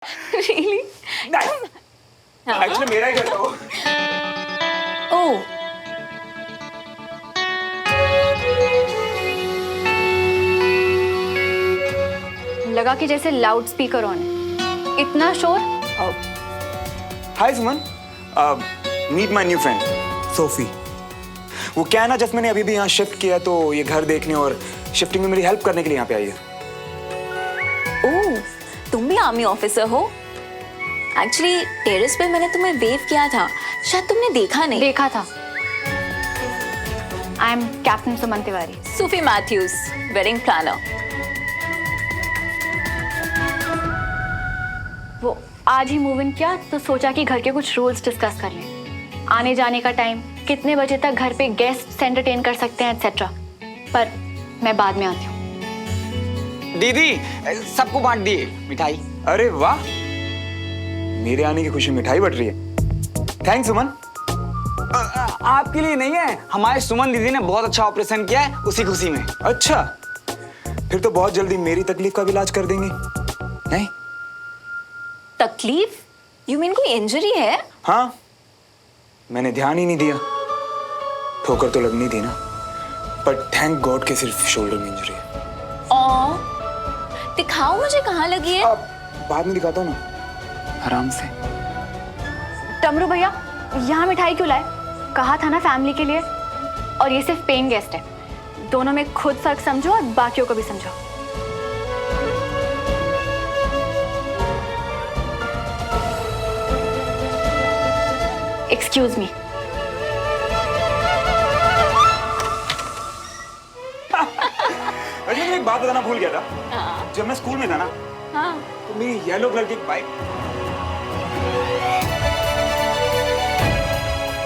Really? Actually मेरा ही घर था वो। Oh, लगा कि जैसे लाउड स्पीकर ऑन है। इतना शोर। Hi Suman, meet my new friend Sophie. वो क्या है ना, जस्ट मैंने अभी भी यहाँ शिफ्ट किया तो ये घर देखने और शिफ्टिंग में मेरी हेल्प करने के लिए यहाँ पे आई है। ओह, तुम भी आर्मी ऑफिसर हो? एक्चुअली टेरेस पे मैंने तुम्हें वेव किया था, शायद तुमने देखा नहीं। देखा था। I am captain Suman Tiwari. Sufi Matthews, wedding planner. वो आज ही मूव इन किया तो सोचा कि घर के कुछ रूल्स डिस्कस कर लें। आने जाने का टाइम, कितने बजे तक घर पे गेस्ट एंटरटेन कर सकते हैं एक्सेट्रा। पर मैं बाद में आती हूँ। दीदी सबको बांट दिए मिठाई। अरे वाह, मेरे आने की खुशी मिठाई बट रही है। थैंक्स सुमन। आपके लिए नहीं है, हमारे सुमन दीदी ने बहुत अच्छा ऑपरेशन किया है उसी खुशी में। अच्छा, फिर तो बहुत जल्दी मेरी तकलीफ का भी इलाज कर देंगे। नहीं? तकलीफ? यू मीन कोई इंजरी है? हाँ, मैंने ध्यान ही नहीं दिया। ठोकर तो लगनी थी ना, पर थैंक गॉड के सिर्फ शोल्डर में इंजरी है। दिखाओ मुझे कहाँ लगी है। बाद में दिखाता हूँ ना, आराम से। टमरू भैया, यहाँ मिठाई क्यों लाए? कहा था ना फैमिली के लिए। और ये सिर्फ पेइंग गेस्ट है। दोनों में खुद फर्क समझो और बाकियों को भी समझो। Excuse me. अरे मैं एक बात बताना भूल गया था। जब मैं स्कूल में था ना, तो मेरी येलो कलर की बाइक।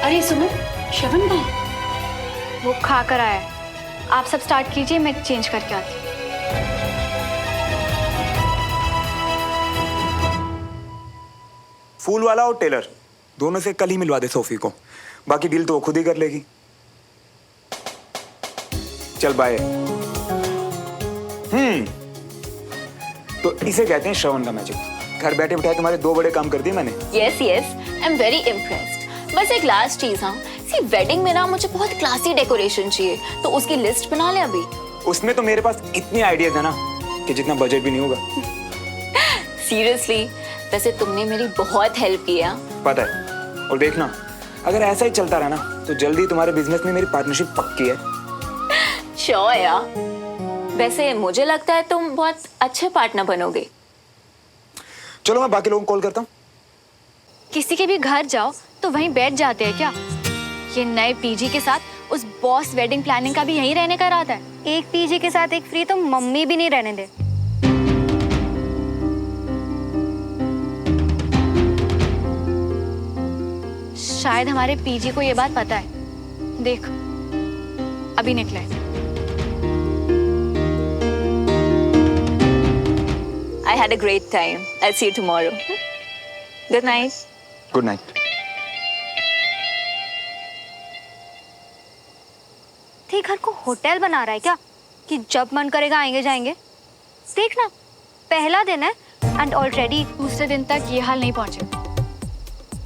अरे सुमन, श्रवण कहाँ है? वो खा कर आया है। आप सब स्टार्ट कीजिए, मैं चेंज करके आती हूँ। फूल वाला और टेलर दोनों से कल ही मिलवा दे सोफी को। बाकी डील तो वो खुद ही कर लेगी। चल बाय। तो इसे कहते हैं श्रवण का मैजिक। घर बैठे बिठाए तुम्हारे दो बड़े काम कर दिए मैंने। Yes yes, I am very impressed. बस एक लास्ट चीज, हाँ सी वेडिंग में ना मुझे बहुत क्लासी डेकोरेशन चाहिए, तो उसकी लिस्ट बना ले अभी। उसमें तो मेरे पास इतने आइडियाज है ना कि जितना बजट भी नहीं होगा। सीरियसली, वैसे तुमने मेरी बहुत हेल्प की है। पता है, और देखना अगर ऐसा ही चलता रहा ना तो जल्दी तुम्हारे बिजनेस में मेरी पार्टनरशिप पक्की है। श्योर यार। वैसे मुझे लगता है तुम बहुत अच्छे पार्टनर बनोगे। चलो मैं बाकी लोगों को कॉल करता हूँ। किसी के भी घर जाओ तो वहीं बैठ जाते हैं क्या? ये नए पीजी के साथ उस बॉस वेडिंग प्लानिंग का भी यहीं रहने का इरादा है। एक पीजी के साथ एक फ्री तो मम्मी भी नहीं रहने दे। शायद हमारे पीजी को ये बात पता है। देख, अभी निकले। I had a great time. I'll see you tomorrow. Good night. Good night. थे घर को होटल बना रहा है क्या कि जब मन करेगा आएंगे जाएंगे? देखना, पहला दिन है एंड ऑलरेडी दूसरे दिन तक ये हाल नहीं पहुंचे।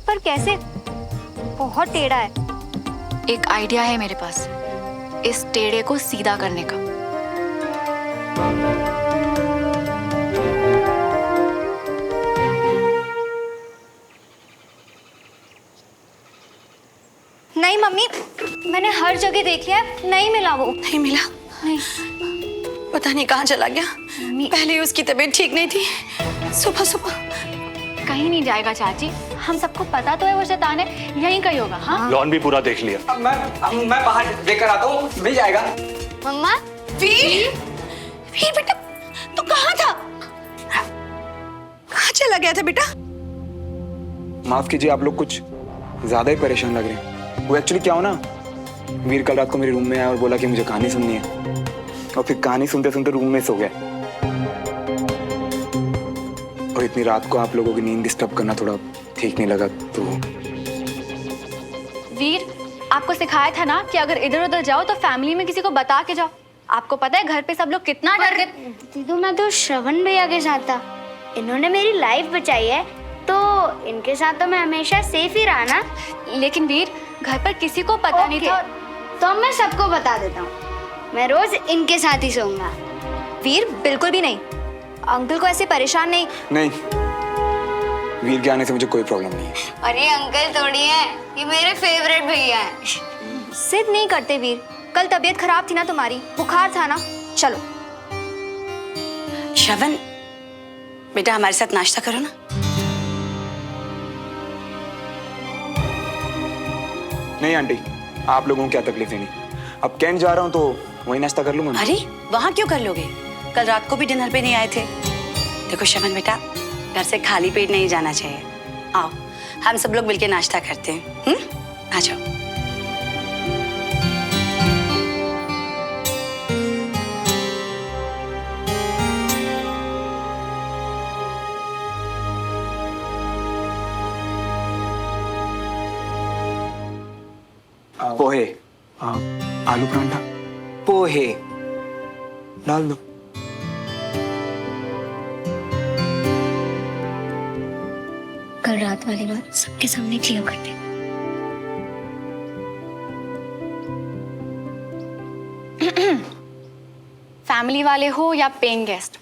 पर कैसे? बहुत टेढ़ा है। एक आइडिया है मेरे पास, इस टेढ़े को सीधा करने का। नहीं मम्मी, मैंने हर जगह देख लिया है, नहीं मिला वो। नहीं मिला? नहीं। पता नहीं कहाँ चला गया। पहले ही उसकी तबीयत ठीक नहीं थी। सुबह सुबह कहीं नहीं जाएगा चाची, हम सबको पता तो है वो शैतान है, यहीं कहीं होगा। हाँ, लॉन भी पूरा देख लिया। अब मैं बाहर देकर आता हूँ, मिल जाएगा। मम्मा, वीर, वीर बेटा तू कहाँ था? कहाँ चला गया था बेटा? माफ कीजिए, आप लोग कुछ ज्यादा ही परेशान लग रहे हैं। वो एक्चुअली क्या हो ना, वीर कल रात को मेरे रूम में आया और बोला कि मुझे कहानी सुननी है, और फिर कहानी सुनते सुनते रूम में सो गया। और इतनी रात को आप लोगों की नींद डिस्टर्ब करना थोड़ा ठीक नहीं लगा तो। वीर, आपको सिखाया था ना कि अगर इधर उधर जाओ तो फैमिली में किसी को बता के जाओ। आपको पता है घर पे सब लोग कितना डर गए। दीदू मैं तो श्रवण भैया के साथ था, इन्होंने मेरी लाइफ बचाई है तो इनके साथ तो मैं हमेशा सेफ ही रहा ना। लेकिन वीर, घर पर किसी को पता नहीं था। तो मैं सबको बता देता हूँ, मैं रोज इनके साथ ही सोऊंगा। वीर बिल्कुल भी नहीं, अंकल को ऐसे परेशान नहीं। नहीं, वीर के आने से मुझे कोई प्रॉब्लम नहीं है। अरे अंकल थोड़ी है, ये मेरे फेवरेट भैया हैं। जिद नहीं करते वीर, कल तबीयत खराब थी ना तुम्हारी, बुखार था ना। चलो श्रवण, बेटा हमारे साथ नाश्ता करो ना। नहीं आंटी, आप लोगों को क्या तकलीफ है नहीं। अब कैंट जा रहा हूँ तो वही नाश्ता कर लूंगा। अरे वहां क्यों कर लोगे? कल रात को भी डिनर पे नहीं आए थे। देखो श्रवण बेटा, घर से खाली पेट नहीं जाना चाहिए। आओ हम सब लोग मिलके नाश्ता करते हैं। आ जाओ। पोहे, आलू परांठा, पोहे। डाल दो। कल रात वाली बात सबके सामने क्लियर करते हैं। फैमिली वाले हो या पेइंग गेस्ट,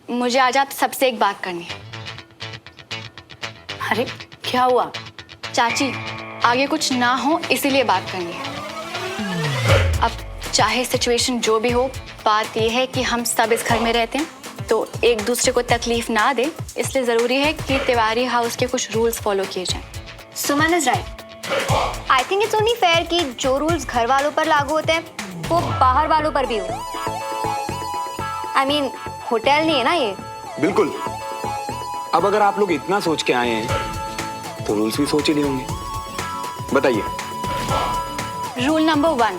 मुझे आज आप सबसे एक बात करनी है। अरे क्या हुआ? चाची, आगे कुछ ना हो इसीलिए बात करनी है। अब चाहे सिचुएशन जो भी हो, बात यह है कि हम सब इस घर में रहते हैं तो एक दूसरे को तकलीफ ना दे, इसलिए जरूरी है कि तिवारी हाउस के कुछ रूल्स फॉलो किए जाएं। Suman is right. I think it's only fair कि जो रूल्स घर वालों पर लागू होते हैं वो बाहर वालों पर भी हो। आई मीन होटल नहीं है ना ये। बिल्कुल। अब अगर आप लोग इतना सोच के आए हैं तो रूल्स भी सोच ही लिए होंगे। बताइए। रूल नंबर 1,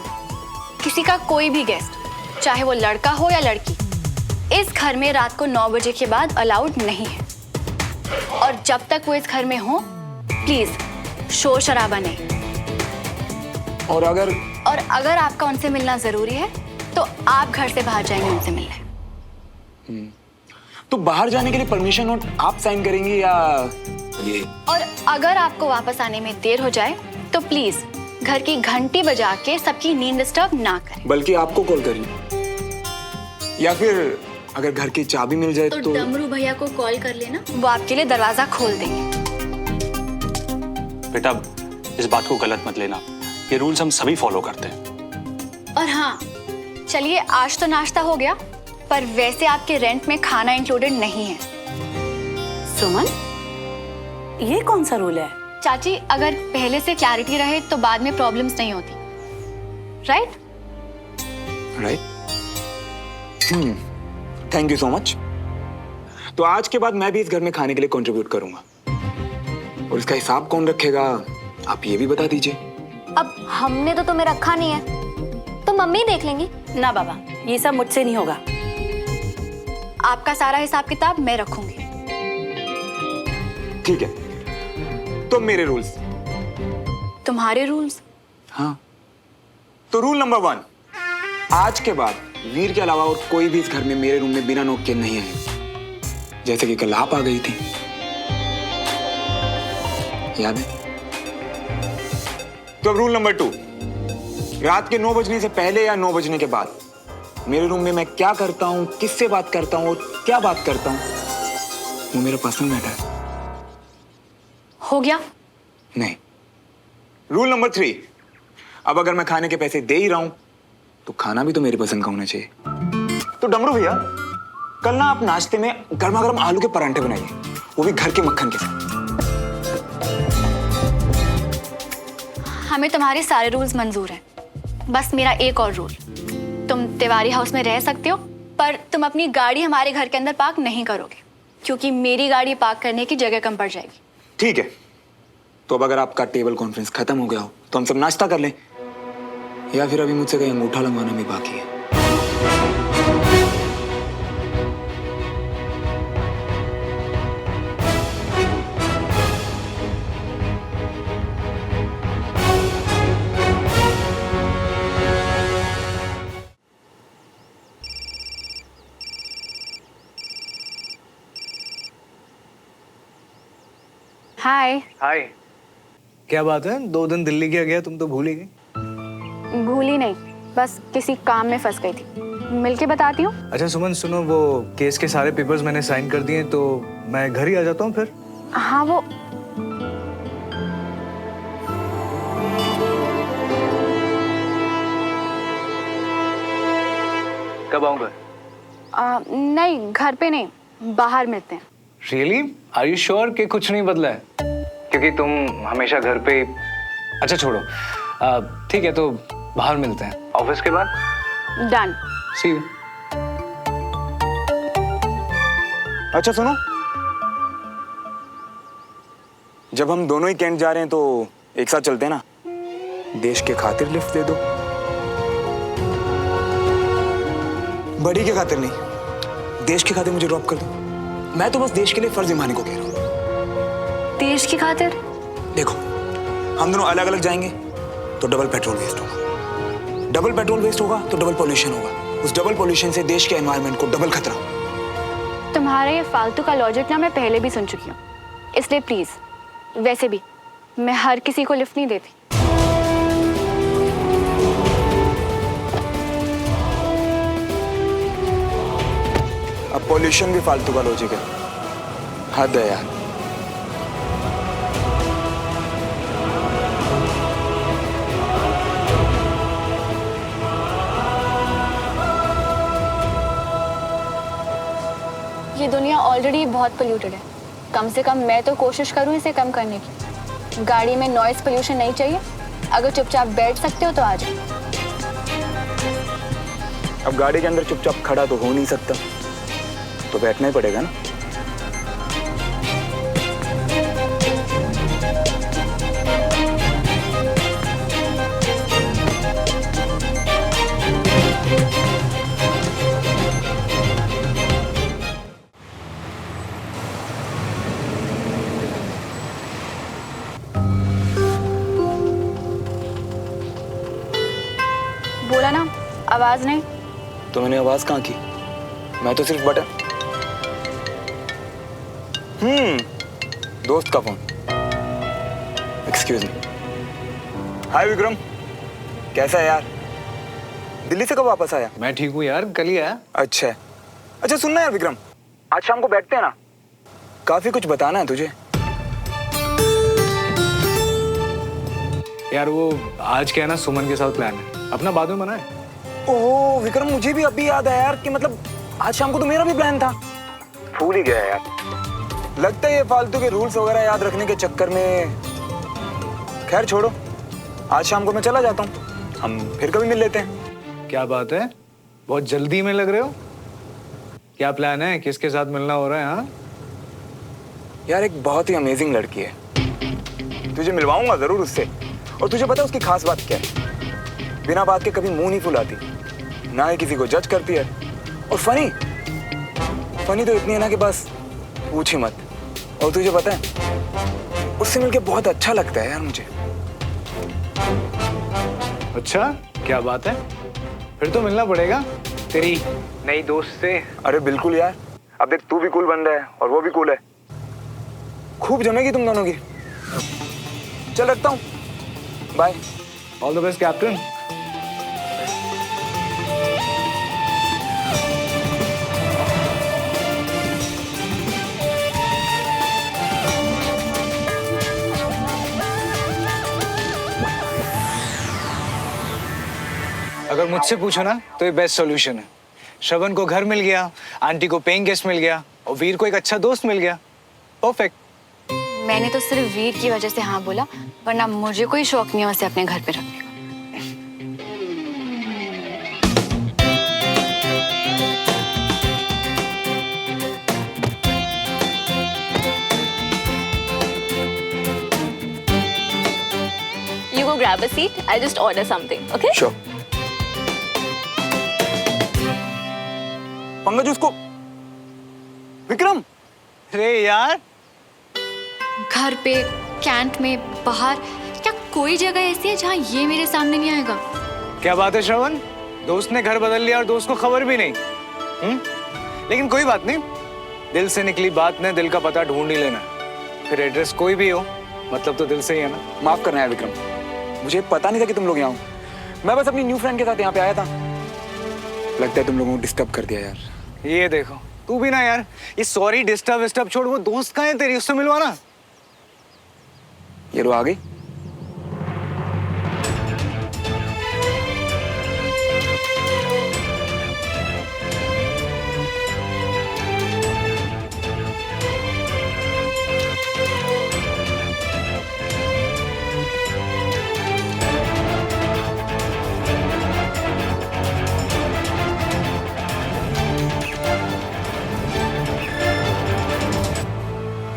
किसी का कोई भी गेस्ट, चाहे वो लड़का हो या लड़की, इस घर में रात को 9 बजे के बाद अलाउड नहीं है। और जब तक वो इस घर में हो, प्लीज शोर शराबा नहीं। और अगर आपका उनसे मिलना जरूरी है तो आप घर से बाहर जाएंगे उनसे मिलने। तो बाहर जाने के लिए परमिशन नोट आप साइन करेंगे या ये? और अगर आपको वापस आने में देर हो जाए तो प्लीज घर की घंटी बजा के सबकी नींद डिस्टर्ब ना करें। बल्कि आपको कॉल करिए, या फिर अगर घर की चाबी मिल जाए तो डमरू भैया को कॉल कर लेना, वो आपके लिए दरवाजा खोल देंगे। बेटा इस बात को गलत मत लेना, ये रूल्स हम सभी फॉलो करते हैं। और हाँ, चलिए आज तो नाश्ता हो गया, पर वैसे आपके रेंट में खाना इंक्लूडेड नहीं है। सुमन, ये कौन सा रूल है? चाची, अगर पहले से क्लैरिटी रहे तो बाद में प्रॉब्लम्स नहीं होती, right? Thank you so much. तो आज के बाद मैं भी इस घर में खाने के लिए कंट्रीब्यूट करूंगा, और इसका हिसाब कौन रखेगा आप ये भी बता दीजिए। अब हमने तो तुम्हें रखा नहीं है तो मम्मी देख लेंगी ना बाबा, ये सब मुझसे नहीं होगा। आपका सारा हिसाब किताब मैं रखूंगी। ठीक है, तो मेरे रूल्स। तुम्हारे रूल्स? हाँ, तो रूल नंबर 1, आज के बाद वीर के अलावा और कोई भी इस घर में मेरे रूम में बिना नोक के नहीं आएगा, जैसे कि कल आप आ गई थी, याद है? तो अब रूल नंबर 2, रात के 9 बजने से पहले या 9 बजने के बाद मेरे रूम में मैं क्या करता हूं, किससे बात करता हूं और क्या बात करता हूं, वो मेरा पर्सनल मैटर है। हो गया? नहीं। रूल नंबर 3, अब अगर मैं खाने के पैसे दे ही रहा हूं तो खाना भी तो मेरी पसंद का होना चाहिए। तो डमरू भैया, कल ना आप नाश्ते में गर्मा गर्म आलू के परांठे बनाइए, वो भी घर के मक्खन के साथ। हमें तुम्हारे सारे रूल्स मंजूर हैं, बस मेरा एक और रूल, तुम तिवारी हाउस में रह सकते हो, पर तुम अपनी गाड़ी हमारे घर के अंदर पार्क नहीं करोगे, क्योंकि मेरी गाड़ी पार्क करने की जगह कम पड़ जाएगी। ठीक है, तो अब अगर आपका टेबल कॉन्फ्रेंस खत्म हो गया हो तो हम सब नाश्ता कर लें, या फिर अभी मुझसे कहीं अंगूठा लगवाना भी बाकी है। हाय। हाय। क्या बात है, 2 दिन दिल्ली क्या गया, तुम तो भूल ही गई। भूली नहीं, बस किसी काम में फंस गई थी। मिलके बताती हूँ। अच्छा सुमन सुनो, वो केस के सारे पेपर्स मैंने साइन कर दिए, तो मैं घर ही आ जाता हूँ फिर। हाँ वो कब आऊँ घर? नहीं, घर पे नहीं, बाहर मिलते हैं। रियली? आर यू श्योर कि कुछ नहीं बदला है? क्योंकि तुम हमेशा घर पे। अच्छा छोड़ो, ठीक है तो बाहर मिलते हैं ऑफिस के बाद। डन। See you. अच्छा सुनो, जब हम दोनों ही कैंट जा रहे हैं तो एक साथ चलते हैं ना। देश के खातिर लिफ्ट दे दो। बड़ी के खातिर नहीं, देश के खातिर मुझे ड्रॉप कर दो। मैं तो बस देश के लिए फर्ज निभाने को कह रहा हूँ। देश की खातिर? देखो, हम दोनों अलग अलग जाएंगे तो डबल पेट्रोल वेस्ट होगा, डबल पेट्रोल वेस्ट होगा तो डबल पॉल्यूशन होगा, उस डबल पॉल्यूशन से देश के एनवायरनमेंट को डबल खतरा। तुम्हारे ये फालतू का लॉजिक ना मैं पहले भी सुन चुकी हूँ, इसलिए प्लीज। वैसे भी मैं हर किसी को लिफ्ट नहीं देती। अब पॉल्यूशन भी फालतू का लॉजिक है, हद है यार। ये दुनिया ऑलरेडी बहुत पोल्यूटेड है, कम से कम मैं तो कोशिश करूँ इसे कम करने की। गाड़ी में नॉइज पोल्यूशन नहीं चाहिए। अगर चुपचाप बैठ सकते हो तो आ जाओ। अब गाड़ी के अंदर चुपचाप खड़ा तो हो नहीं सकता, तो बैठना ही पड़ेगा ना। बोला ना, आवाज नहीं। तो मैंने आवाज कहाँ की? मैं तो सिर्फ बटन। दोस्त का phone. Excuse me. Hi Vikram, कैसा है यार? दिल्ली से कब वापस आया? मैं ठीक हूँ यार, कल ही आया। अच्छा अच्छा, सुनना यार विक्रम, आज शाम को बैठते हैं ना, काफी कुछ बताना है तुझे। यार वो आज क्या है ना, सुमन के साथ प्लान है अपना, बाद में बनाए। ओह विक्रम, मुझे भी अभी याद आया यार कि मतलब आज शाम को तो मेरा भी प्लान था, भूल ही गया यार। लगता है ये फालतू के रूल्स वगैरह याद रखने के चक्कर में। खैर छोड़ो, आज शाम को मैं चला जाता हूँ, हम फिर कभी मिल लेते हैं। क्या बात है, बहुत जल्दी में लग रहे हो। क्या प्लान है, किसके साथ मिलना हो रहा है? हाँ यार एक बहुत ही अमेजिंग लड़की है, तुझे मिलवाऊंगा जरूर उससे। और तुझे पता है उसकी खास बात क्या है? बिना बात के कभी मुंह नहीं फुलाती, ना ही किसी को जज करती है। और फनी फनी तो इतनी है ना कि बस पूछ ही मत। और तुझे पता है उससे मिलके बहुत अच्छा लगता है यार मुझे। अच्छा, क्या बात है, फिर तो मिलना पड़ेगा तेरी नई दोस्त से। अरे बिल्कुल यार, अब देख तू भी कूल बन रहा है और वो भी कूल है, खूब जमेगी तुम दोनों की। चल रखता हूँ, bye. All the best captain. अगर मुझसे पूछो ना तो ये बेस्ट सॉल्यूशन है। श्रवण को घर मिल गया, आंटी को पेइंग गेस्ट मिल गया और वीर को एक अच्छा दोस्त मिल गया। परफेक्ट। मैंने तो सिर्फ वीर की वजह से हाँ बोला, वरना मुझे कोई शौक नहीं है उसे अपने घर पे रखने का। You go grab a seat. I'll just order something. Okay? Sure. Pankaj उसको। विक्रम, अरे यार, घर पे, कैंट में, बाहर, क्या कोई जगह ऐसी है जहाँ ये मेरे सामने नहीं आएगा? क्या बात है श्रवण, दोस्त ने घर बदल लिया और दोस्त को खबर भी नहीं। लेकिन कोई बात नहीं, दिल से निकली बात ने दिल का पता ढूंढ ही लेना। फिर एड्रेस कोई भी हो, मतलब तो दिल से ही है ना। माफ करना है विक्रम, मुझे पता नहीं था कि तुम लोग यहाँ हो। मैं बस अपनी न्यू फ्रेंड के साथ यहाँ पे आया था। लगता है तुम लोगों को डिस्टर्ब कर दिया यार। ये देखो, तू भी ना यार, ये सॉरी डिस्टर्ब छोड़, वो दोस्त कहाँ है तेरी, उससे मिलवा ना। ये लो आ गई।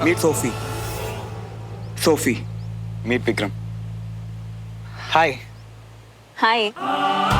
Meet Sophie. Sophie meet Vikram. Hi. Hi.